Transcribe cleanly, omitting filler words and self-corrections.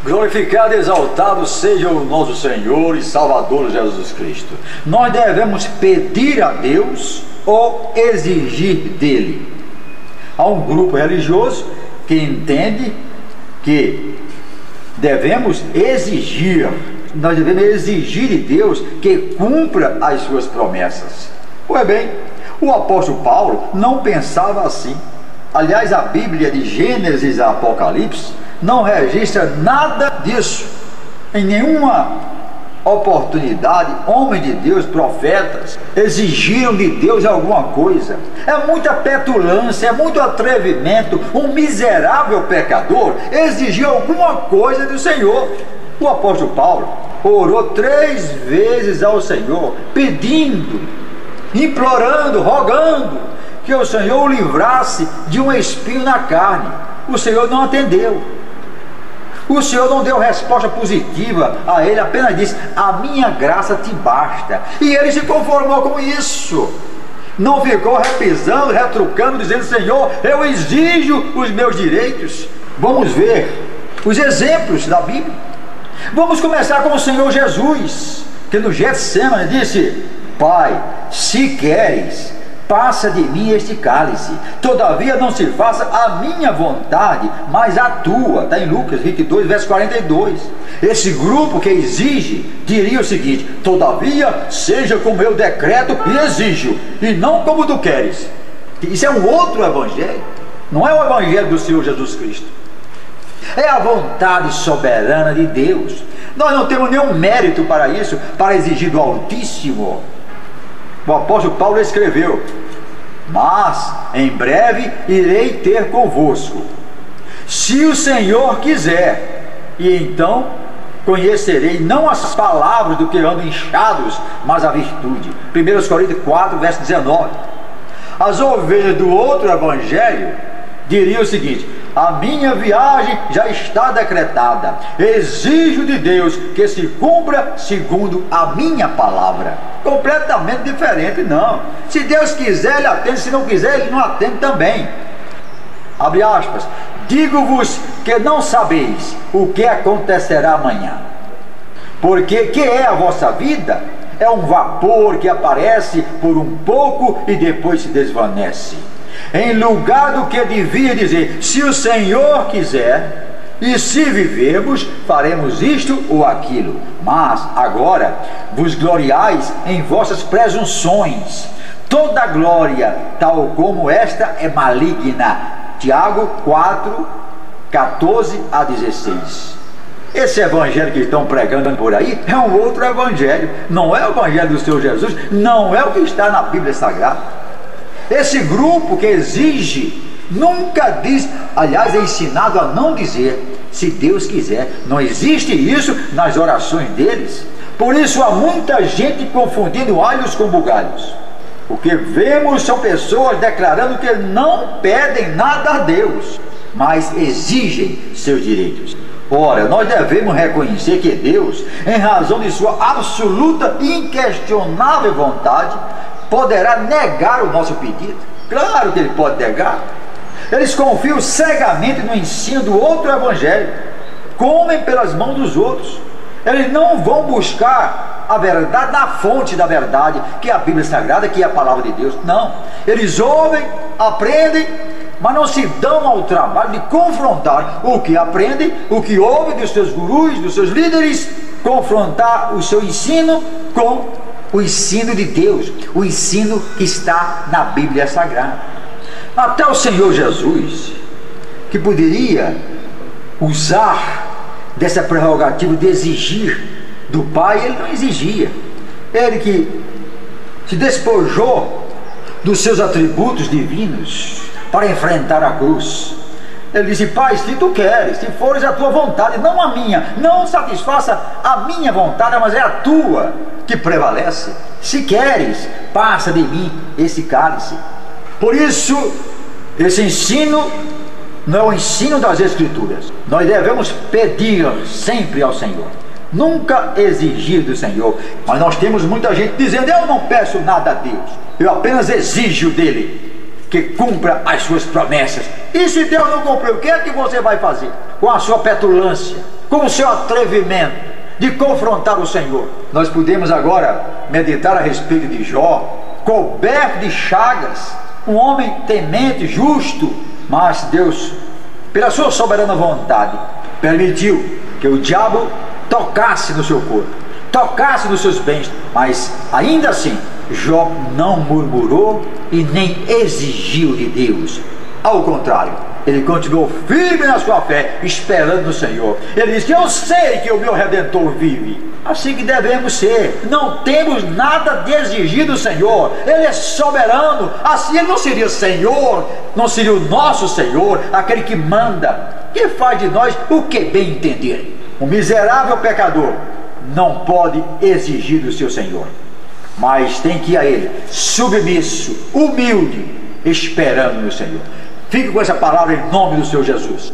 Glorificado e exaltado seja o nosso Senhor e Salvador Jesus Cristo. Nós devemos pedir a Deus ou exigir dele. Há um grupo religioso que entende que devemos exigir, nós devemos exigir de Deus que cumpra as suas promessas. Pois bem, o apóstolo Paulo não pensava assim. Aliás, a Bíblia de Gênesis a Apocalipse não registra nada disso. Em nenhuma oportunidade, homens de Deus, profetas, exigiram de Deus alguma coisa. É muita petulância, é muito atrevimento. Um miserável pecador exigiu alguma coisa do Senhor. O apóstolo Paulo orou 3 vezes ao Senhor, pedindo, implorando, rogando que o Senhor o livrasse de um espinho na carne. O Senhor não atendeu. O Senhor não deu resposta positiva a ele, apenas disse: a minha graça te basta. E ele se conformou com isso. Não ficou repisando, retrucando, dizendo: Senhor, eu exijo os meus direitos. Vamos ver os exemplos da Bíblia. Vamos começar com o Senhor Jesus, que no Getsemane disse: Pai, se queres, passa de mim este cálice, todavia não se faça a minha vontade, mas a tua. Está em Lucas 22, verso 42. Esse grupo que exige diria o seguinte: todavia seja como eu decreto e exijo, e não como tu queres. Isso é um outro evangelho, não é o evangelho do Senhor Jesus Cristo. É a vontade soberana de Deus. Nós não temos nenhum mérito para isso, para exigir do Altíssimo. O apóstolo Paulo escreveu: mas em breve irei ter convosco, se o Senhor quiser, e então conhecerei não as palavras do que andam inchados, mas a virtude. 1 Coríntios 4, verso 19. As ovelhas do outro evangelho diriam o seguinte: a minha viagem já está decretada, exijo de Deus que se cumpra segundo a minha palavra. Completamente diferente, não. Se Deus quiser, ele atende; se não quiser, ele não atende também. Abre aspas: digo-vos que não sabeis o que acontecerá amanhã, porque que é a vossa vida? É um vapor que aparece por um pouco e depois se desvanece. Em lugar do que devia dizer: se o Senhor quiser, e se vivermos, faremos isto ou aquilo. Mas agora vos gloriais em vossas presunções. Toda glória, tal como esta, é maligna. Tiago 4, 14 a 16. Esse evangelho que estão pregando por aí é um outro evangelho. Não é o evangelho do Senhor Jesus, não é o que está na Bíblia Sagrada. Esse grupo que exige nunca diz, aliás, é ensinado a não dizer se Deus quiser. Não existe isso nas orações deles. Por isso há muita gente confundindo alhos com bugalhos. O que vemos são pessoas declarando que não pedem nada a Deus, mas exigem seus direitos. Ora, nós devemos reconhecer que Deus, em razão de sua absoluta e inquestionável vontade, poderá negar o nosso pedido. Claro que ele pode negar. Eles confiam cegamente no ensino do outro evangelho, comem pelas mãos dos outros. Eles não vão buscar a verdade na fonte da verdade, que é a Bíblia Sagrada, que é a palavra de Deus. Não, eles ouvem, aprendem, mas não se dão ao trabalho de confrontar o que aprendem, o que ouvem dos seus gurus, dos seus líderes, confrontar o seu ensino com o ensino de Deus, o ensino que está na Bíblia Sagrada. Até o Senhor Jesus, que poderia usar dessa prerrogativa de exigir do Pai, ele não exigia. Ele que se despojou dos seus atributos divinos para enfrentar a cruz. Ele disse: Pai, se tu queres, se fores a tua vontade, não a minha, não satisfaça a minha vontade, mas é a tua que prevalece. Se queres, passa de mim esse cálice. Por isso, esse ensino não é o ensino das Escrituras. Nós devemos pedir sempre ao Senhor, nunca exigir do Senhor. Mas nós temos muita gente dizendo: eu não peço nada a Deus, eu apenas exijo dele que cumpra as suas promessas. E se Deus não cumpriu, o que é que você vai fazer com a sua petulância, com o seu atrevimento de confrontar o Senhor. Nós podemos agora meditar a respeito de Jó, coberto de chagas, um homem temente, justo, mas Deus, pela sua soberana vontade, permitiu que o diabo tocasse no seu corpo, tocasse nos seus bens, mas ainda assim Jó não murmurou e nem exigiu de Deus. Ao contrário, ele continuou firme na sua fé, esperando no Senhor. Ele disse: eu sei que o meu Redentor vive. Assim que devemos ser. Não temos nada de exigir do Senhor. Ele é soberano. Assim ele não seria Senhor, não seria o nosso Senhor, aquele que manda, que faz de nós o que bem entender. O miserável pecador não pode exigir do seu Senhor, mas tem que ir a Ele submisso, humilde, esperando no Senhor. Fique com essa palavra em nome do Senhor Jesus.